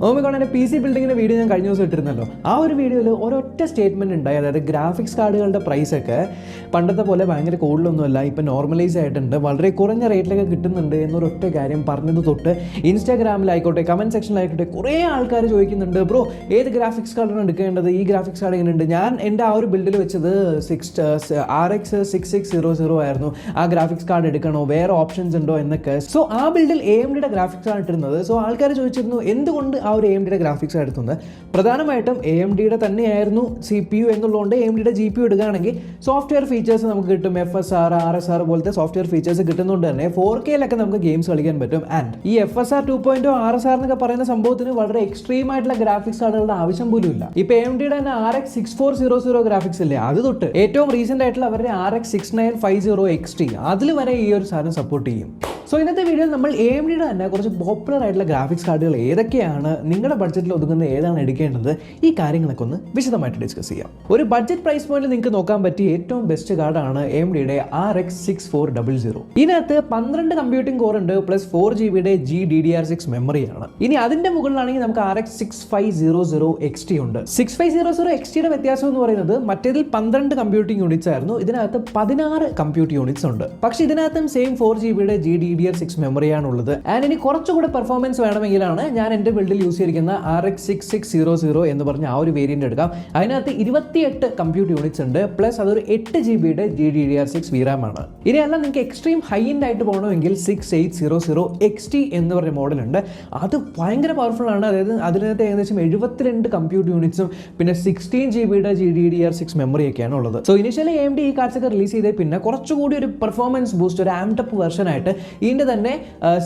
ഓമിക്കോണിൻ്റെ P C ബിൽഡിങ്ങിൻ്റെ video ഞാൻ കഴിഞ്ഞ ദിവസം ഇട്ടിരുന്നല്ലോ. ആ ഒരു വീഡിയോയിൽ ഒരൊറ്റ സ്റ്റേറ്റ്മെൻറ്റ് ഉണ്ടായി. അതായത് ഗ്രാഫിക്സ് കാർഡുകളുടെ പ്രൈസൊക്കെ പണ്ടത്തെ പോലെ ഭയങ്കര കൂടുതലൊന്നുമല്ല, ഇപ്പം നോർമലൈസ് ആയിട്ടുണ്ട്, വളരെ കുറഞ്ഞ റേറ്റിലൊക്കെ കിട്ടുന്നുണ്ട് എന്നൊരൊറ്റ കാര്യം പറഞ്ഞത് തൊട്ട് ഇൻസ്റ്റാഗ്രാമിലായിക്കോട്ടെ കമൻറ്റ് സെക്ഷനിലായിക്കോട്ടെ കുറേ ആൾക്കാർ ചോദിക്കുന്നുണ്ട്, ബ്രോ ഏത് ഗ്രാഫിക്സ് കാർഡാണ് എടുക്കേണ്ടത്, ഈ ഗ്രാഫിക്സ് കാർഡ് എങ്ങനെയുണ്ട്. ഞാൻ എൻ്റെ ആ ഒരു ബിൽഡിൽ വെച്ചത് RX 6600 ആയിരുന്നു. ആ ഗ്രാഫിക്സ് കാർഡ് എടുക്കണോ, വേറെ ഓപ്ഷൻസ് ഉണ്ടോ എന്നൊക്കെ. സോ ആ ബിൽഡിൽ AMDയുടെ ഗ്രാഫിക്സ് ആണ് ഇട്ടിരുന്നത്. സോ ആൾക്കാർ ചോദിച്ചിരുന്നു എന്തുകൊണ്ട് ആ ഒരു AMDയുടെ ഗ്രാഫിക്സ് എടുത്തുന്നത്. പ്രധാനമായിട്ടും AMDയുടെ തന്നെയായിരുന്നു CPU എന്നുള്ളതുകൊണ്ട് AMDയുടെ GPU എടുക്കുകയാണെങ്കിൽ സോഫ്റ്റ്വെയർ ഫീച്ചേഴ്സ് നമുക്ക് കിട്ടും. FSR, RSR പോലത്തെ സോഫ്റ്റ്വെയർ ഫീച്ചേഴ്സ് കിട്ടുന്നതുകൊണ്ട് തന്നെ 4Kയിലൊക്കെ നമുക്ക് ഗെയിംസ് കളിക്കാൻ പറ്റും. ആൻഡ് ഈ FSR 2.0 RSR എന്നൊക്കെ പറയുന്ന സംഭവത്തിന് വളരെ എക്സ്ട്രീം ആയിട്ടുള്ള ഗ്രാഫിക്സ് കാർഡുകളുടെ ആവശ്യം പോലും ഇല്ല. ഇപ്പൊ AMDയുടെ തന്നെ RX 6400 ഗ്രാഫിക്സ് ഇല്ലേ, അത് തൊട്ട് ഏറ്റവും റീസെന്റ് ആയിട്ടുള്ള അവരുടെ RX 6950 XT അതിൽ വരെ ഈ ഒരു സാധനം സപ്പോർട്ട് ചെയ്യും. സോ ഇന്നത്തെ വീഡിയോയിൽ നമ്മൾ AMDയുടെ തന്നെ കുറച്ച് പോപ്പുലർ ആയിട്ടുള്ള ഗ്രാഫിക്സ് കാർഡുകൾ ഏതൊക്കെയാണ്, നിങ്ങളുടെ ബഡ്ജറ്റിൽ ഒതുങ്ങുന്ന ഏതാണ് എടുക്കേണ്ടത്, ഈ കാര്യങ്ങളൊക്കെ ഒന്ന് വിശദമായിട്ട് ഡിസ്കസ് ചെയ്യാം. ഒരു ബഡ്ജറ്റ് പ്രൈസ് പോയിന്റിൽ നിങ്ങൾക്ക് നോക്കാൻ പറ്റിയ ഏറ്റവും ബെസ്റ്റ് കാർഡാണ് AMDയുടെ RX 6400. ഇതിനകത്ത് 12 കമ്പ്യൂട്ടിംഗ് കോർ ഉണ്ട്, പ്ലസ് 4GB GDDR6 മെമ്മറിയാണ്. ഇനി അതിന്റെ മുകളിലാണെങ്കിൽ നമുക്ക് RX 6500 XT ഉണ്ട്. 6500 XTയുടെ വ്യത്യാസം എന്ന് പറയുന്നത് മറ്റേതിൽ 12 കമ്പ്യൂട്ടിംഗ് യൂണിറ്റ്സ് ആയിരുന്നു, ഇതിനകത്ത് 16 കമ്പ്യൂട്ട് യൂണിറ്റ്സ് ഉണ്ട്. പക്ഷേ ഇതിനകത്തും സെയിം 4GB GDDR6 മെമ്മറിയാണുള്ളത്. ആൻഡ് ഇനി കുറച്ചുകൂടെ പെർഫോമൻസ് വേണമെങ്കിലാണ് ഞാൻ എൻ്റെ ബിൽഡിൽ യൂസ് ചെയ്തിരിക്കുന്ന RX 6600 എന്ന് പറഞ്ഞ ആ ഒരു വേരിയന്റ് എടുക്കാം. അതിനകത്ത് 28 കമ്പ്യൂട്ട് യൂണിറ്റ്സ് ഉണ്ട്, പ്ലസ് അതൊരു 8GB GDDR6 VRAM ആണ്. ഇനിയല്ല നിങ്ങൾക്ക് എക്സ്ട്രീം ഹൈ എൻഡ് ആയിട്ട് പോകണമെങ്കിൽ 6800 XT എന്ന് പറഞ്ഞ മോഡലുണ്ട്. അത് ഭയങ്കര പവർഫുൾ ആണ്. അതായത് അതിനകത്ത് ഏകദേശം 72 കമ്പ്യൂട്ട് യൂണിറ്റ്സും പിന്നെ 16GB GDDR6 മെമ്മറിയൊക്കെയാണ് ഉള്ളത്. സോ ഇനിഷ്യലി AMD ഈ കാർഡ്സ് ഒക്കെ റിലീസ് ചെയ്തേ പിന്നെ കുറച്ചുകൂടി ഒരു പെർഫോമൻസ് ബൂസ്റ്റ്, ഒരു ആംഡപ്പ് വെർഷൻ ആയിട്ട് ഇതിൻ്റെ തന്നെ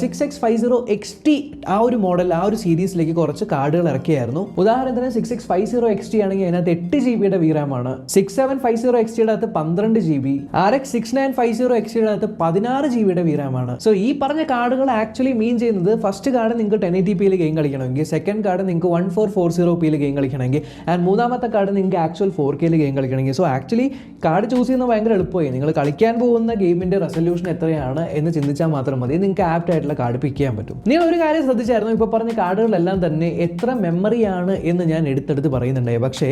6650 XT ആ ഒരു മോഡൽ, ആ ഒരു സീരീസിലേക്ക് കുറച്ച് കാർഡുകൾ ഇറക്കിയായിരുന്നു. ഉദാഹരണത്തിന് 6650 XT ആണെങ്കിൽ അതിനകത്ത് 8GB VRAM ആണ്. 6750 XTയുടെ അകത്ത് 12GB, RX 6950 XTയുടെ അകത്ത് 16GB VRAM ആണ്. സോ ഈ പറഞ്ഞ കാർഡുകൾ ആക്ച്വലി മീൻ ചെയ്യുന്നത് ഫസ്റ്റ് കാർഡ് നിങ്ങൾക്ക് 1080p ഗെയിം കളിക്കണമെങ്കിൽ, സെക്കൻഡ് കാർഡ് നിങ്ങൾക്ക് 1440p ഗെയിം കളിക്കണമെങ്കിൽ, ആൻഡ് മൂന്നാമത്തെ കാർഡ് നിങ്ങൾക്ക് ആക്ച്വൽ 4K ഗെയിം കളിക്കണമെങ്കിൽ. സോ ആക്ച്വലി കാർഡ് ചൂസ് ചെയ്യുന്നത് ഭയങ്കര എളുപ്പമായി. നിങ്ങൾ കളിക്കാൻ പോകുന്ന ഗെയിമിന്റെ റെസൊല്യൂഷൻ എത്രയാണ് എന്ന് ചിന്തിച്ചാൽ മാത്രം മതി, നിങ്ങൾക്ക് ആപ്റ്റ് ആയിട്ടുള്ള കാർഡ് പിക്ക് ചെയ്യാൻ പറ്റും. നിങ്ങൾ ഒരു കാര്യം ശ്രദ്ധിച്ചായിരുന്നു, ഇപ്പോൾ പറഞ്ഞ കാർഡുകളെല്ലാം തന്നെ എത്ര മെമ്മറിയാണ് എന്ന് ഞാൻ എടുത്തെടുത്ത് പറയുന്നുണ്ടായി. പക്ഷേ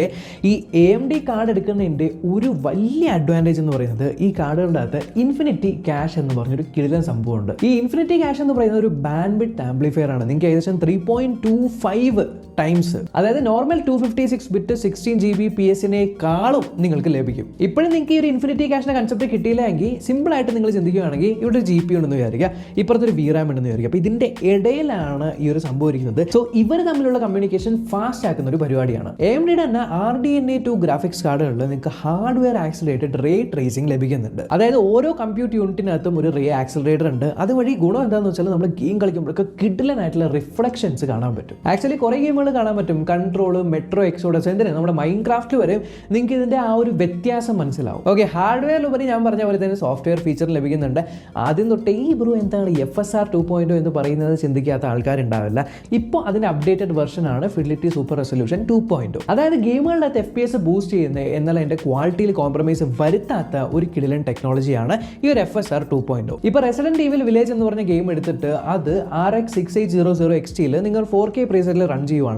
ഈ AMD കാർഡ് എടുക്കുന്നതിൻ്റെ ഒരു വലിയ അഡ്വാൻറ്റേജ് എന്ന് പറയുന്നത് ഈ കാർഡുകളുടെ അകത്ത് ഇൻഫിനിറ്റി ക്യാഷ് എന്ന് പറഞ്ഞൊരു കിടിലൻ സംഭവമുണ്ട്. ഈ ഇൻഫിനിറ്റി ക്യാഷ് എന്ന് പറയുന്നത് ഒരു ബാൻഡ്വിഡ്ത്ത് ആംപ്ലിഫയർ ആണ്. നിങ്ങൾക്ക് ഏകദേശം 3.25 ടൈംസ്, അതായത് നോർമൽ 256 ബിറ്റ് 16GB PS-നേക്കാളും നിങ്ങൾക്ക് ലഭിക്കും. ഇപ്പോഴും നിങ്ങൾക്ക് ഈ ഒരു ഇൻഫിനിറ്റി ക്യാഷിന്റെ കൺസെപ്റ്റ് കിട്ടിയില്ലെങ്കിൽ സിമ്പിൾ ആയിട്ട് നിങ്ങൾ ചിന്തിക്കുകയാണെങ്കിൽ ഇവിടെ ഒരു GPU ഉണ്ടെന്ന് വിചാരിക്കുക, ഇപ്പുറത്തൊരു VRAM ഉണ്ടെന്ന് വിചാരിക്കുക. അപ്പോൾ ഇതിന്റെ ഇടയിലാണ് ഈ ഒരു സംഭവം ഇരിക്കുന്നത്. സോ ഇവർ തമ്മിലുള്ള കമ്മ്യൂണിക്കേഷൻ ഫാസ്റ്റ് ആക്കുന്ന ഒരു പരിപാടിയാണ്. AMDയുടെ തന്നെ RDNA 2 ഗ്രാഫിക്സ് കാർഡുകളിൽ നിങ്ങൾക്ക് ഹാർഡ്വെയർ ആക്സിലറേറ്റഡ് റേ ട്രേസിംഗ് ലഭിക്കുന്നുണ്ട്. അതായത് ഓരോ കമ്പ്യൂട്ട് യൂണിറ്റിനകത്തും ഒരു റേ ആക്സിലറേറ്റർ ഉണ്ട്. അതുവഴി ഗുണം എന്താണെന്ന് വെച്ചാൽ നമ്മൾ ഗെയിം കളിക്കുമ്പോഴൊക്കെ കിടിലനായിട്ടുള്ള റിഫ്ലക്ഷൻസ് കാണാൻ പറ്റും. ആക്ച്വലി കുറേ ഗെയിമുകൾ കാണാൻ പറ്റും, കൺട്രോൾ, മെട്രോ എക്സോഡസ്, എന്തിനാ നമ്മുടെ മൈൻക്രാഫ്റ്റ് വരെ നിങ്ങൾക്ക് ഇതിന്റെ ആ ഒരു വ്യത്യാസം മനസ്സിലാവും. ഓക്കെ, ഹാർഡ്വെയറിലുപരി ഞാൻ പറഞ്ഞ പോലെ തന്നെ സോഫ്റ്റ്വെയർ ഫീച്ചർ ലഭിക്കുന്നുണ്ട്. ആദ്യം തൊട്ടേ ഈ ബ്രോ എന്താണ് FSR 2.0 എന്ന് പറയുന്നത് ചിന്തിക്കാത്ത ആൾക്കാരുണ്ടാവില്ല. ഇപ്പോൾ അതിന്റെ അപ്ഡേറ്റഡ് വെർഷനാണ് ഫിഡിലിറ്റി സൂപ്പർ റെസൊല്യൂഷൻ 2.0. അതായത് ഗെയിമുകളുടെ FPS ബൂസ്റ്റ് ചെയ്യുന്നത് എന്നാൽ അതിന്റെ ക്വാളിറ്റിയിൽ കോംപ്രമൈസ് വരുത്താത്ത ഒരു കിടിലൻ ടെക്നോളജിയാണ് ഈ ഒരു FSR 2.0. ഇപ്പോൾ റെസിഡന്റ് ഈവിൽ വില്ലേജ് എന്ന് പറഞ്ഞ ഗെയിം എടുത്തിട്ട് അത് RX 6800 XTയിൽ നിങ്ങൾ 4K പ്രീസെറ്റിൽ റൺ ചെയ്യുവാണെങ്കിൽ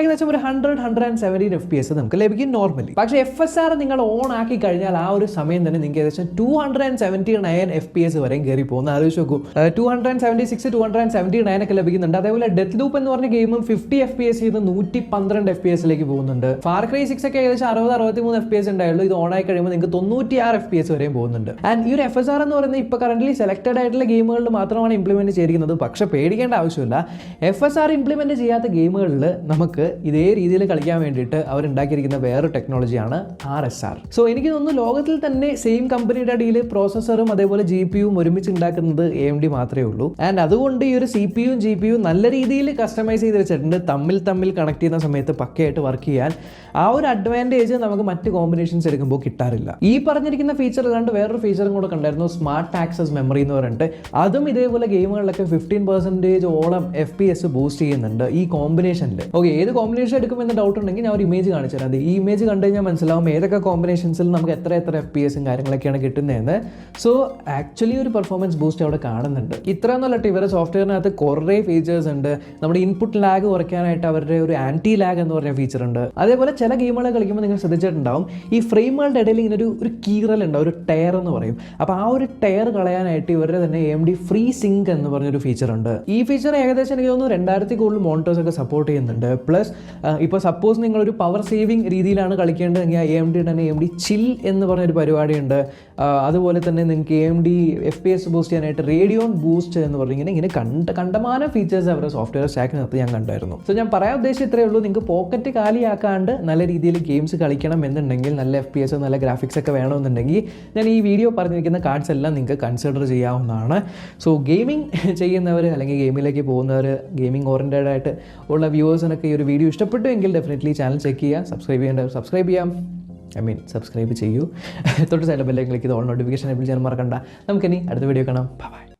ഏകദേശം ഒരു 117 FPS നമുക്ക് ലഭിക്കും നോർമലി. പക്ഷേ FSR നിങ്ങൾ ഓൺ ആക്കി കഴിഞ്ഞാൽ ആ ഒരു സമയം തന്നെ നിങ്ങൾക്ക് ഏകദേശം 279 FPS വരെയും കയറി പോകുന്ന ആലോചിച്ച് നോക്കൂ. 276 279 ഒക്കെ ലഭിക്കുന്നുണ്ട്. അതേപോലെ ഡെത്ത് ലൂപ്പ് എന്ന് പറഞ്ഞ ഗെയിമും 50 FPS ചെയ്ത് 112 FPS പോകുന്നുണ്ട്. ഫാർ ക്രൈ 6 ഒക്കെ ഏകദേശം 60-63 FPS ഉണ്ടായുള്ളൂ. ഇത് ഓൺ ആയി കഴിയുമ്പോൾ നിങ്ങൾക്ക് 96 FPS വരെയും പോകുന്നുണ്ട്. ആൻഡ് ഈ ഒരു FSR എന്ന് പറയുന്നത് ഇപ്പോൾ കറന്റ് സെലക്ടഡ് ആയിട്ടുള്ള ഗെയിമുകളിൽ മാത്രമാണ് ഇംപ്ലിമെന്റ് ചെയ്തിരിക്കുന്നത്. പക്ഷേ പേടിക്കേണ്ട ആവശ്യമില്ല, FSR ഇംപ്ലിമെന്റ് ചെയ്യാത്ത ഗെയിമുകളിൽ നമുക്ക് ഇതേ രീതിയിൽ കളിക്കാൻ വേണ്ടിയിട്ട് അവരുണ്ടാക്കിയിരിക്കുന്ന വേറെ ടെക്നോളജിയാണ് RSR. സോ എനിക്ക് തോന്നുന്നു ലോകത്തിൽ തന്നെ സെയിം കമ്പനിയുടെ അടിയിൽ പ്രോസസ്സറും അതേപോലെ GPUവും ഒരുമിച്ച് ഉണ്ടാക്കുന്നത് AMD മാത്രമേ ഉള്ളൂ. ആൻഡ് അതുകൊണ്ട് ഈ ഒരു CPU GPU നല്ല രീതിയിൽ കസ്റ്റമൈസ് ചെയ്ത് വെച്ചിട്ടുണ്ട്. തമ്മിൽ കണക്ട് ചെയ്യുന്ന സമയത്ത് പക്കയായിട്ട് വർക്ക് ചെയ്യാൻ ആ ഒരു അഡ്വാൻറ്റേജ് നമുക്ക് മറ്റ് കോമ്പിനേഷൻസ് എടുക്കുമ്പോൾ കിട്ടാറില്ല. ഈ പറഞ്ഞിരിക്കുന്ന ഫീച്ചർ അല്ലാണ്ട് വേറൊരു ഫീച്ചറും കൂടെ കണ്ടായിരുന്നു, സ്മാർട്ട് ആക്സസ് മെമ്മറി എന്ന് പറഞ്ഞിട്ട്. അതും ഇതേപോലെ ഗെയിമുകളിലൊക്കെ 15% FPS ബൂസ്റ്റ് ചെയ്യുന്നുണ്ട് ഈ കോമ്പിനേഷനിൽ. ഓക്കെ, ഏത് കോമ്പിനേഷൻ എടുക്കുമെന്ന് ഡൗട്ട് ഉണ്ടെങ്കിൽ ഞാൻ ഒരു ഇമേജ് കാണിച്ചു തരാം. ഈ ഇമേജ് കണ്ടു കഴിഞ്ഞാൽ മനസ്സിലാവും ഏതൊക്കെ കോമ്പിനേഷൻസിൽ നമുക്ക് എത്ര FPS കാര്യങ്ങളൊക്കെയാണ് കിട്ടുന്നതെന്ന്. സോ ആക്ച്വലി ഒരു പെർഫോമൻസ് ബൂസ്റ്റ് അവിടെ കാണുന്നുണ്ട്. ഇത്ര എന്നല്ല, ഇവരുടെ സോഫ്റ്റ്വെയറിനകത്ത് കുറേ ഫീച്ചേഴ്സ് ഉണ്ട്. നമ്മുടെ ഇൻപുട്ട് ലാഗ് കുറയ്ക്കാനായിട്ട് അവരുടെ ഒരു ആൻറ്റി ലാഗ് എന്ന് പറഞ്ഞ ഫീച്ചർ ഉണ്ട്. അതേപോലെ ചില ഗെയിമുകൾ കളിക്കുമ്പോൾ നിങ്ങൾ ശ്രദ്ധിച്ചിട്ടുണ്ടാവും, ഈ ഫ്രെയിമുകളുടെ ഇടയിൽ ഇങ്ങനെ ഒരു കീറൽ ഉണ്ടാവും, ഒരു ടയർ എന്ന് പറയും. അപ്പോൾ ആ ഒരു ടയർ കളയാനായിട്ട് ഇവരുടെ തന്നെ AMD ഫ്രീ സിങ്ക് എന്ന് പറഞ്ഞൊരു ഫീച്ചർ ഉണ്ട്. ഈ ഫീച്ചർ ഏകദേശം എനിക്ക് തോന്നുന്നു 2000 കൂടുതൽ മോണിറ്റേഴ്സ് ഒക്കെ സപ്പോർട്ട് ചെയ്യുന്നുണ്ട്. പ്ലസ് ഇപ്പോൾ സപ്പോസ് നിങ്ങളൊരു പവർ സേവിങ് രീതിയിലാണ് കളിക്കേണ്ടതെങ്കിൽ AMD തന്നെ AMD ചിൽ എന്ന് പറഞ്ഞൊരു പരിപാടിയുണ്ട്. അതുപോലെ തന്നെ നിങ്ങൾക്ക് AMD FPS ബൂസ്റ്റ് ചെയ്യാനായിട്ട് റേഡിയോൺ ബൂസ്റ്റ് എന്ന് പറഞ്ഞിങ്ങനെ കണ്ടമാനം ഫീച്ചേഴ്സ് അവരുടെ സോഫ്റ്റ്വെയർ സ്റ്റാക്കിനകത്ത് ഞാൻ കണ്ടായിരുന്നു. സോ ഞാൻ പറയാൻ ഉദ്ദേശിച്ചത് ഇത്രയേ ഉള്ളൂ. നിങ്ങൾക്ക് പോക്കറ്റ് കാലിയാക്കാണ്ട് നല്ല രീതിയിൽ ഗെയിംസ് കളിക്കണം എന്നുണ്ടെങ്കിൽ, നല്ല FPS നല്ല ഗ്രാഫിക്സ് ഒക്കെ വേണമെന്നുണ്ടെങ്കിൽ, ഞാൻ ഈ വീഡിയോ പറഞ്ഞിരിക്കുന്ന കാർഡ്സ് എല്ലാം നിങ്ങൾക്ക് കൺസിഡർ ചെയ്യാവുന്നതാണ്. സോ ഗെയിമിംഗ് ചെയ്യുന്നവർ അല്ലെങ്കിൽ ഗെയിമിലേക്ക് പോകുന്നവർ, ഗെയിമിംഗ് ഓറിയൻറ്റഡ് ആയിട്ട് ഉള്ള വ്യൂവേഴ്സിനൊക്കെ ഈ ഒരു വീഡിയോ ഇഷ്ടപ്പെട്ടുവെങ്കിൽ ഡെഫിനറ്റ്ലി ചാനൽ ചെക്ക് ചെയ്യുക. സബ്സ്ക്രൈബ് ചെയ്യാം. സബ്സ്ക്രൈബ് ചെയ്യൂ. തൊട്ട് സൈഡ് ബെല്ലൈക്കൻ ക്ലിക്ക് ചെയ്ത് ഓൾ നോട്ടിഫിക്കേഷൻ എബിൾ ചെയ്യാൻ മറക്കണ്ട. നമുക്കിനി അടുത്ത വീഡിയോ കാണാം. ബൈ.